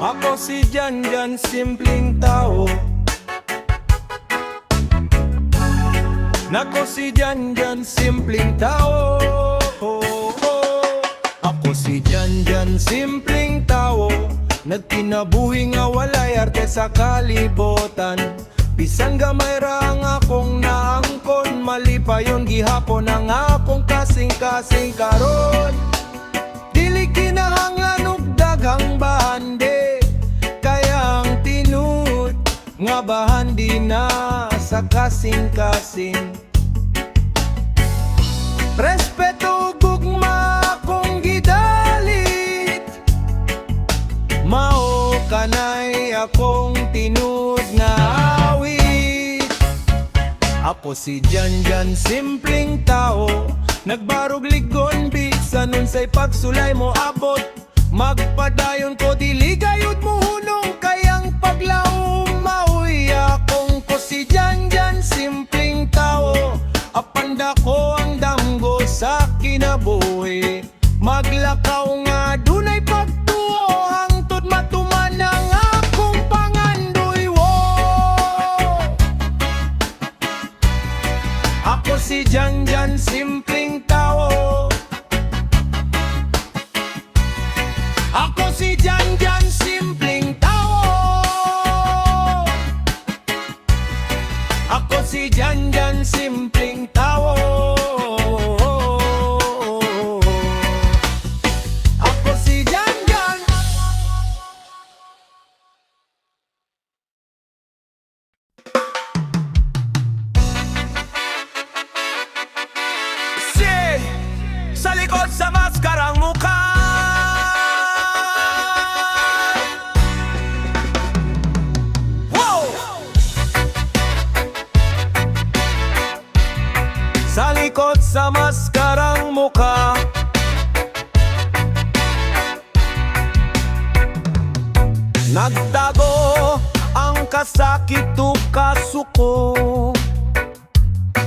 Ako si Janjan, simpleng tao. Nako si Janjan, simpleng tao. Ako si Janjan, simpleng tao. Nagkinabuhi nga walay arte sa kalibotan. Bisan gamay ra ang akong naangkon, mali pa yun gihapon ang akong kasing-kasing karon. Dili kinahanglan og daghang bahande, kaya ang tinud nga bahandi na sa kasing-kasing. Respeto ug gugma kung gidalit, mao kanay akong tinud nga awit. Ako si Janjan, simpleng tao. Nagbarog ligon bisan unsay pagsulay mo abot. Magpadayon ko dili gayud mo hunong, kayang paglaom mauy akong ko si Janjan, simpleng tao. Apanda ko ang damgo sa kinabuhi. Maglakaw nga dunay pagtuo, hangtod matuman ang akong pangandoy. Ako si Janjan, simpleng tao. Ako si Janjan, simpleng tao. Ako si Janjan, simpleng tao. Ako si Janjan. Sa likod sa maskarang mukha, wow! Sa likod sa maskarang mukha, nagtago ang kasakit o kasuko.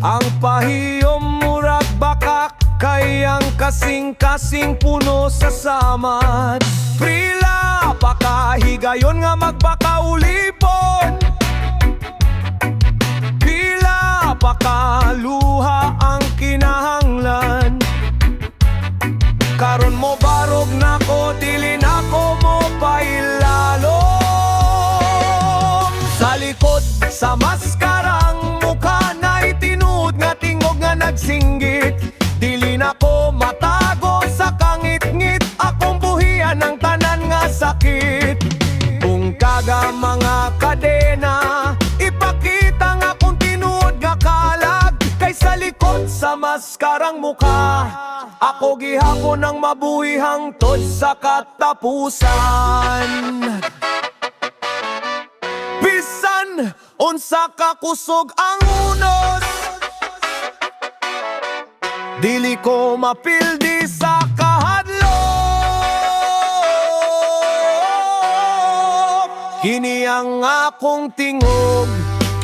Ang pahiyom murag bakak, kayang kasing-kasing puno sa samad. Prila pakahigayon nga magbakaulipon. Pila pakaluha ang kinahanglan. Karon mo barog nako, dili nako mo pailalom. Sa likod sa maskarang mukha na'y tinuod nga tingog nga nagsinggit. Dili na ko matago sa kangit-ngit, akong buhian ng tanan nga sakit. Kung kaga mga kadena, ipakita nga kung tinuod nga kalag. Kay sa likod sa maskarang mukha, ako gihapon ng mabuhi hangtod sa katapusan. Bisan unsa ka kusog ang unos, dili ko mapildi sa kahadlok. Kini ang akong tingog,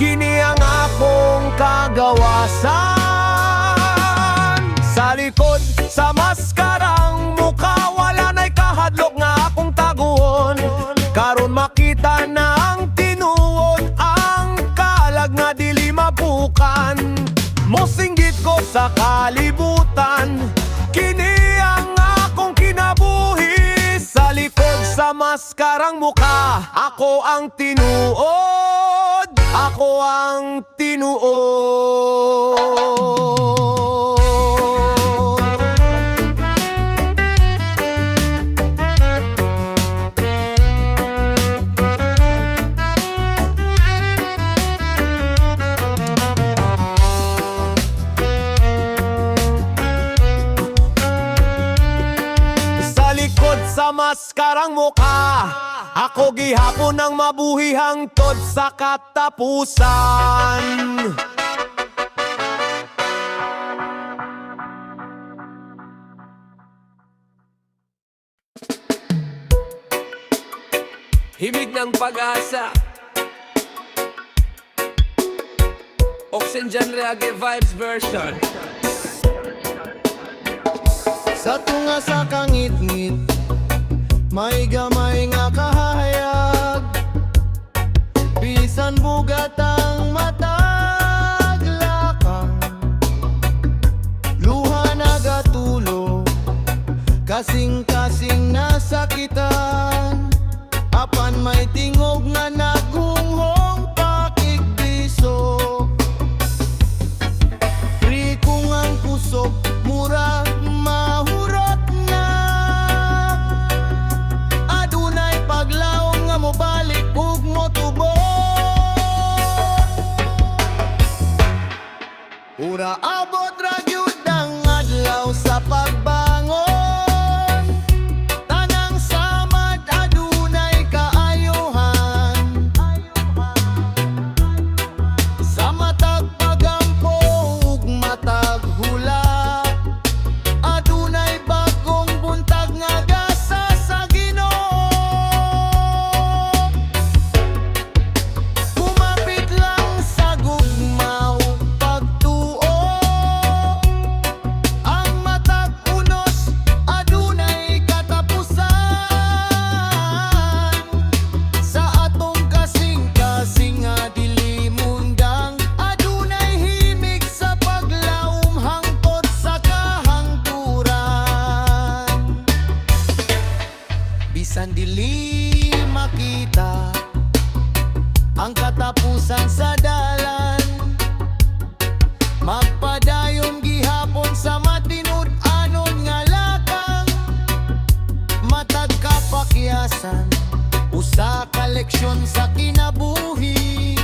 kini ang akong kagawasan. Sa likod sa maskarang mukha, wala na'y kahadlok nga akong taguon. Karon makita na ang tinuod, ang kalag nga dili mabukan. Mosinggit ko sa kalibutan, kini ang akong kinabuhi. Sa likod sa maskarang mukha, ako ang tinuod, ako ang tinuod. Sa maskarang mukha, ako gihapon ng mabuhi hangtod sa katapusan. Himig ng pag-asa, Oxygen Reggae Vibes version. Sa tunga sa kangit-ngit, may gamay nga kahaya. bisan bugat ang mataglakang luha nagatulog kasing-kasing nasakitan apan may tingog nga naghunghong pakigbiso rikong ang kusog mura mahurot na adunay paglaom nga mobalik ug motubo ura abot ra gyud ang adlaw sa pagbangon tanang samad adunay kaayuhan sa matag pagampo ug matag hula adunay bagong buntag nga gasa sa Ginoo kumapit lang sa gugma ug pagtuo ang matag unos adunay katapusan sa atong kasing-kasing nga dili mundang adunay himig sa paglaom hangtod sa kahangturan bisan dili makita ang katapusan sa dalan magpadayon gihapon sa matinud-anon nga lakang matag kapakyasan usa ka leksyon sa kinabuhi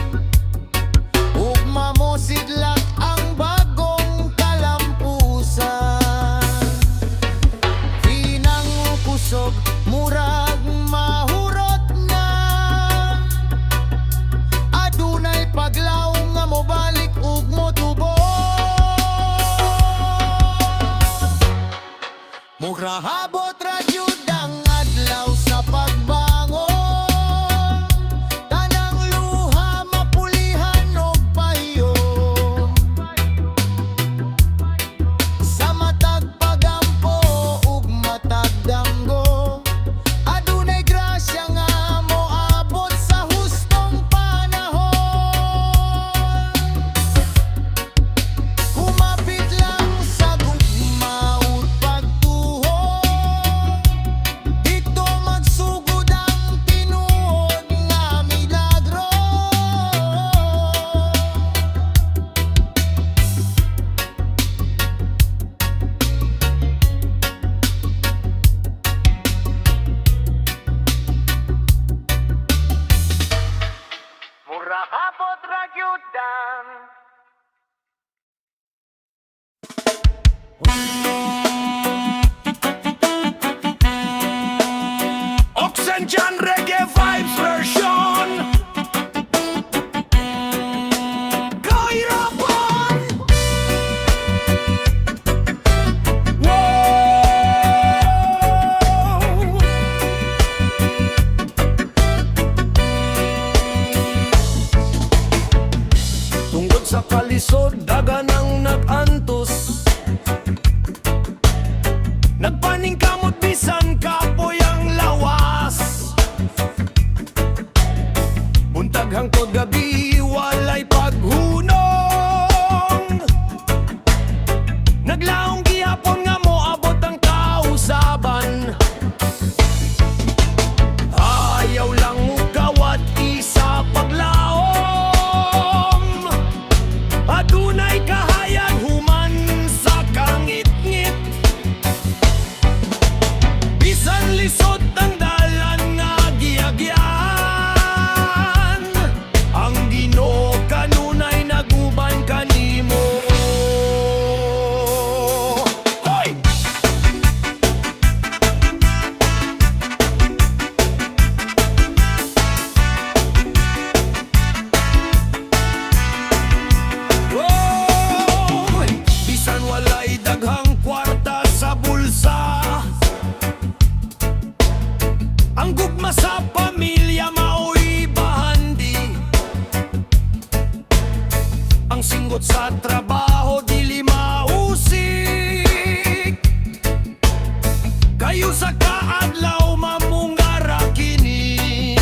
ug mamosidlak ang bagong kalampusan pinang kusog murag mahurot na adunay paglaom nga mobalik ug motubo mura habot ra gyud ang adlaw sa pagbangon tanang luha mapulihan og pahiyo sa matag pagampo ug matag danggo adunay grasya nga moabot sa hustong panahon kumapit lang sa gugma ug pagtuho dito magsugod ang tinuod nga milagro mura abot ra gyud ang Oxygen Reggae Vibes version Kahirapan Wow Tungkol sa kalisod dagan ang nag-antos nagpaningkamot bisan kapoy ang lawas buntag hangtod gabi walay paghunong naglaong gihapon nga moabot ang kausaban ayaw lang mugawat isa paglaom adunay kahayan human sa kangit-ngit bisan lisod ang dalan nga giagyan ang Ginoo kanunay naguban kanimo hoy Oy! Bisan walay daghang kwarta sa bulsa ang gugma sa pamilya mao'y bahandi ang singgot sa trabaho dili mausik kayo sa kaadlaw mamungara kini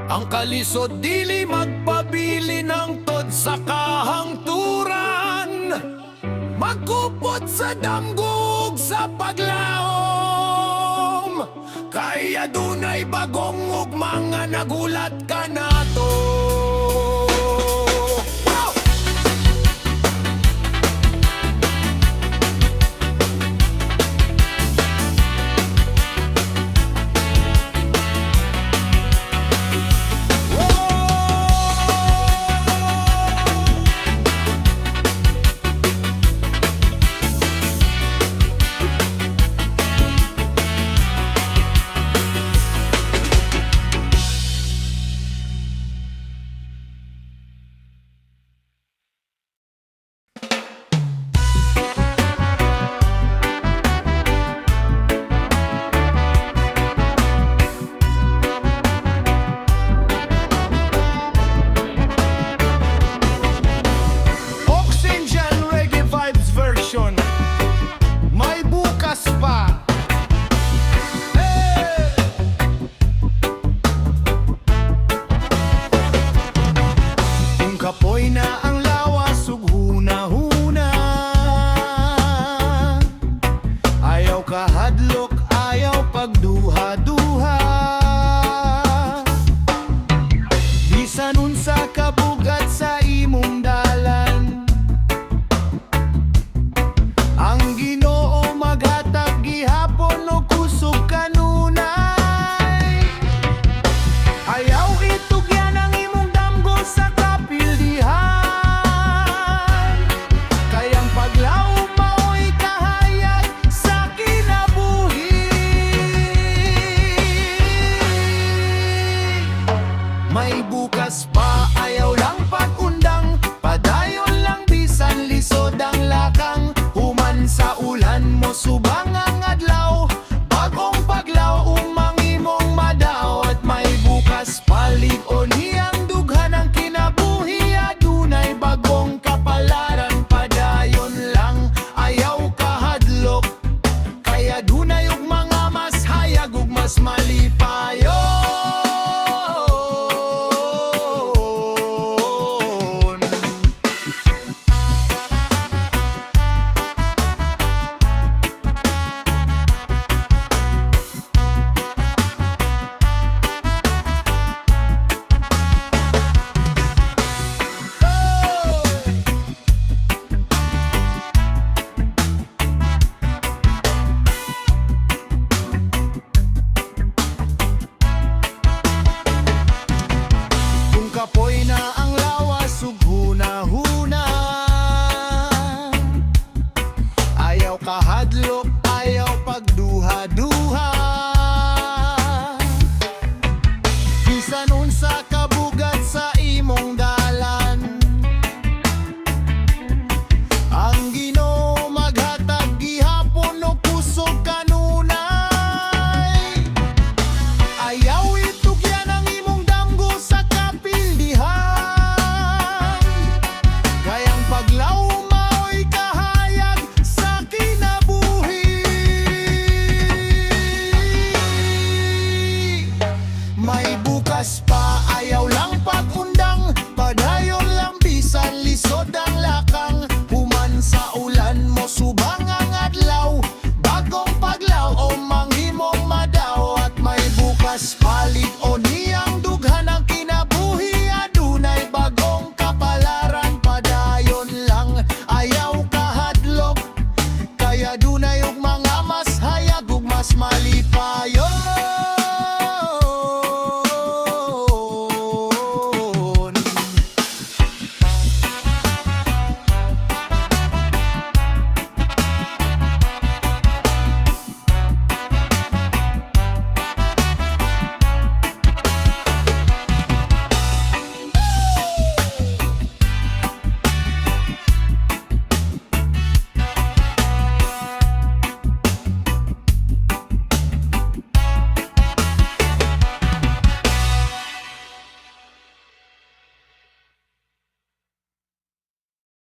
Ang kalisod dili magpabili ng tod sa kahangturan, magkupot sa damgog sa paglaom. Kaya dunay bagong ugma nga nagulat ka nato. Wow! Oxygen Reggae Vibes version. May bukas pa. Hey! Kung kapoy na ang lawas ug huna-huna, ayaw kahadlok, ayaw pagduha-duha. Bisan unsa kabugat sa imong dalan, ang Ginoo maghatag gihapon o kusog kanunay. Ayaw itugyan ang imong damgo sa kapildihan, kayang paglaom mao'y kahayag sa kinabuhi. May bukas pa.